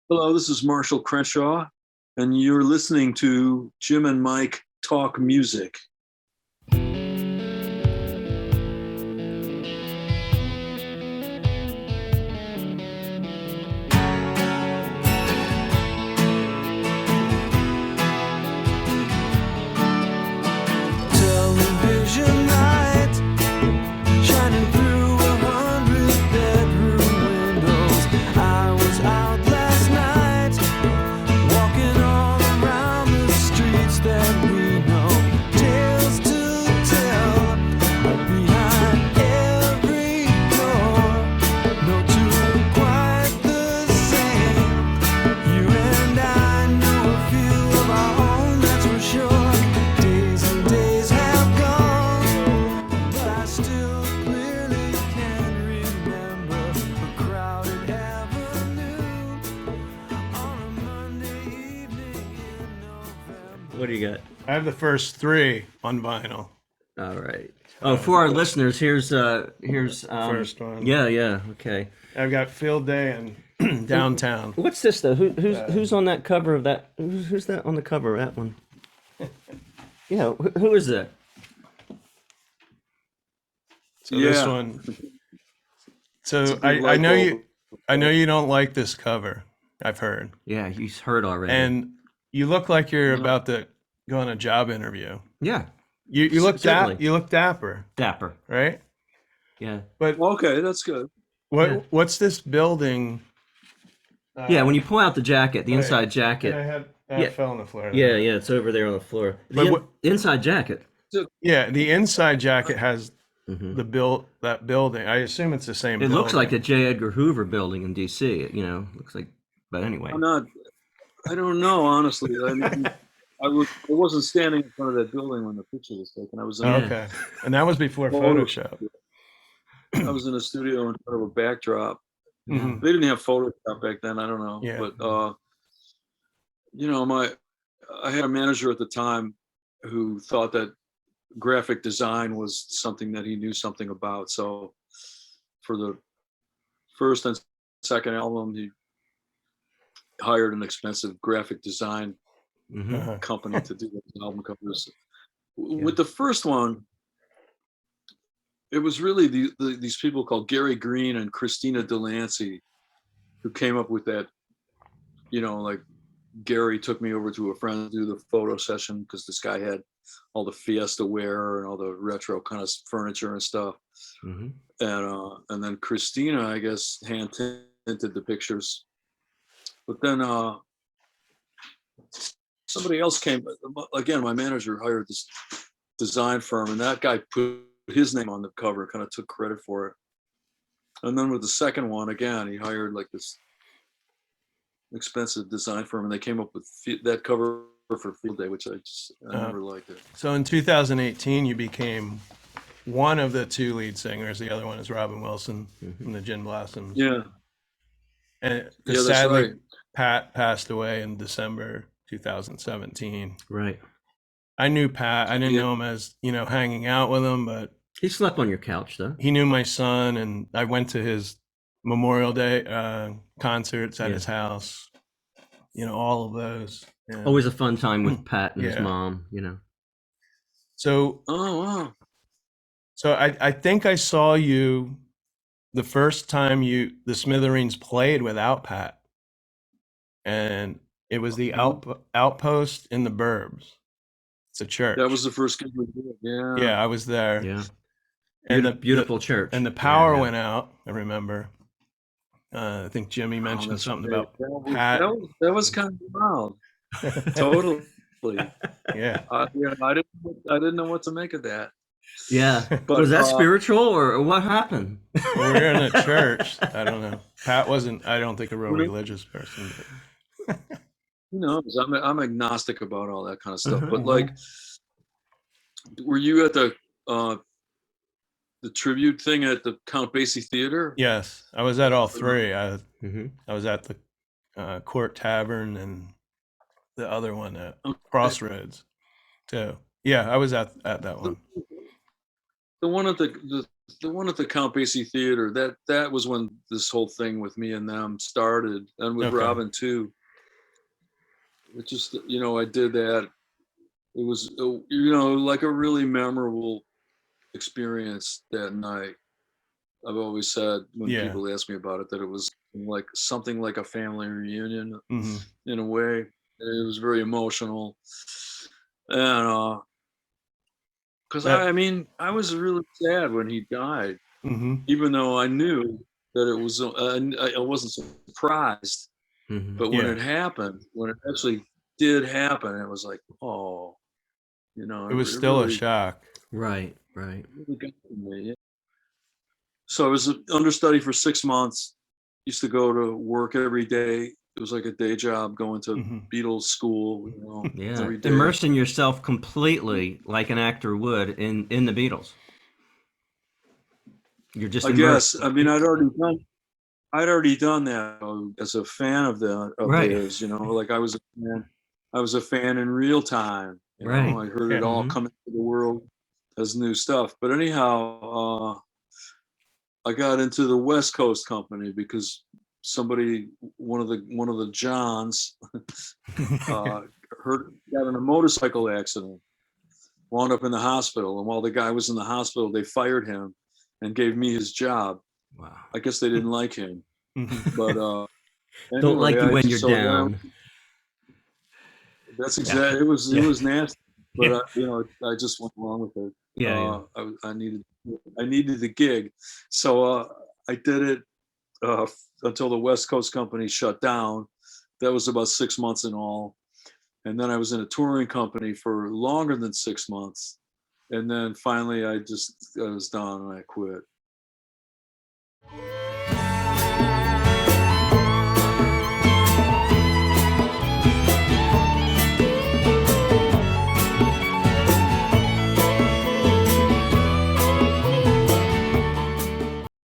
Hello, this is Marshall Crenshaw, and you're listening to Jim and Mike Talk Music. Television light shining through 100 bedroom windows. I was out last night, walking all around the streets that we know. Tales to tell, but behind every door, no two quite the same. You and I know a few of our own, that's for sure. Days and days have gone, but I still clearly can remember a crowded avenue on a Monday evening in November. What do you got? I have the first three on vinyl. All right. Oh, for our listeners, here's First one. Yeah. Okay. I've got Field Day and Downtown. What's this though? Who's on that cover of that? Who's that on the cover of that one? Yeah. Who is that? So this Yeah. one. So It's a big I light know bulb. you don't like this cover. I've heard, Yeah, he's heard already. and you look like you're about to go on a job interview. yeah, You look Certainly. you look dapper, dapper. right? Yeah. But Okay, that's good. what's this building? Yeah. When you pull out the jacket, the Wait, inside And I jacket. had Yeah. fell on the floor. Yeah, it's over there on the floor. But The inside jacket. Yeah, the inside jacket has Mhm. that building. I assume it's the same. It looks like building. the J. Edgar Hoover building in D.C. Looks like. But anyway. I don't know, honestly. I mean, I wasn't standing in front of that building when the picture was taken. I was in, Yeah. Okay, and that was before Oh. Photoshop. I was in a studio in front of a backdrop. Mhm. They didn't have Photoshop back then. I don't know, Yeah. but I had a manager at the time who thought that graphic design was something that he knew something about. So for the first and second album, he hired an expensive graphic design Mhm. Uh-huh. company to do the album covers. With the first one, it was really these people called Gary Green and Christina Delancey who came up with that. Like Gary took me over to a friend to do the photo session because this guy had all the Fiesta wear and all the retro kind of furniture and stuff. Mhm. And then Christina, I guess, hand tinted the pictures. But then somebody else came. Again, my manager hired this design firm, and that guy put his name on the cover, kind of took credit for it. And then with the second one, again, he hired like this expensive design firm, and they came up with that cover for Field Day, which I never liked it. So in 2018, you became one of the two lead singers. The other one is Robin Wilson from the Gin Blossoms. Yeah, And that's sadly, right. Pat passed away in December 2017. Right. I knew Pat. I didn't Yeah. know him as, hanging out with him, but He slept on your couch, though. he knew my son, and I went to his Memorial Day concerts at Yeah. his house. All of those. Yeah. Always a fun time with Pat and his Yeah. mom. So, Oh wow. so I think I saw you the first time the Smithereens played without Pat, and it was the Outpost in the Burbs. It's a church. That was the first gig we did. Yeah. Yeah, I was there. Yeah. And Beautiful church. and the power Yeah. went out. I remember. I think Jimmy mentioned that's something great. about That Pat. that was kind of wild. Totally. Yeah. I didn't know what to make of that. Yeah. But, Was that spiritual or what happened? Well, we were in a church. I don't know. Pat wasn't, I don't think, a real Really? religious person. But Who knows? I'm agnostic about all that kind of stuff. Uh-huh. But like, were you at the tribute thing at the Count Basie Theater? yes, I was at all three. I Mhm. was at the Court Tavern and the other one at Okay. Crossroads too. Yeah, I was at that one. The one at the the one at the Count Basie Theater, that was when this whole thing with me and them started, and with Okay. Robin too. It just, I did that. It was, like a really memorable experience that night. I've always said when Yeah. people ask me about it that it was like something like a family reunion Mm-hmm. in a way. It was very emotional, and because That. I was really sad when he died, Mm-hmm. even though I knew that it was. I wasn't surprised, but when Yeah. it happened, when it actually did happen, it was like, oh, It was it still a really, shock. Right. really got to me. Yeah. So I was an understudy for 6 months. Used to go to work every day. It was like a day job, going to Mm-hmm. Beatles school, Yeah. every day. Immersing yourself completely like an actor would in the Beatles. You're just I immersed. guess. I mean, I'd already done that as a fan of Right. theirs. Like I was a fan. I was a fan in real time. Right. I heard Yeah. it all come into the world as new stuff. But anyhow, I got into the West Coast company because somebody, one of the Johns, got in a motorcycle accident, wound up in the hospital, and while the guy was in the hospital, they fired him and gave me his job. Wow. I guess they didn't like him, Mm-hmm. but Don't like anyway, you when you're down. that's Yeah. exactly. It was Yeah. nasty, but Yeah. I just went along with it. Yeah. I needed the gig, so I did it until the West Coast company shut down. That was about 6 months in all, and then I was in a touring company for longer than 6 months, and then finally I was done and I quit.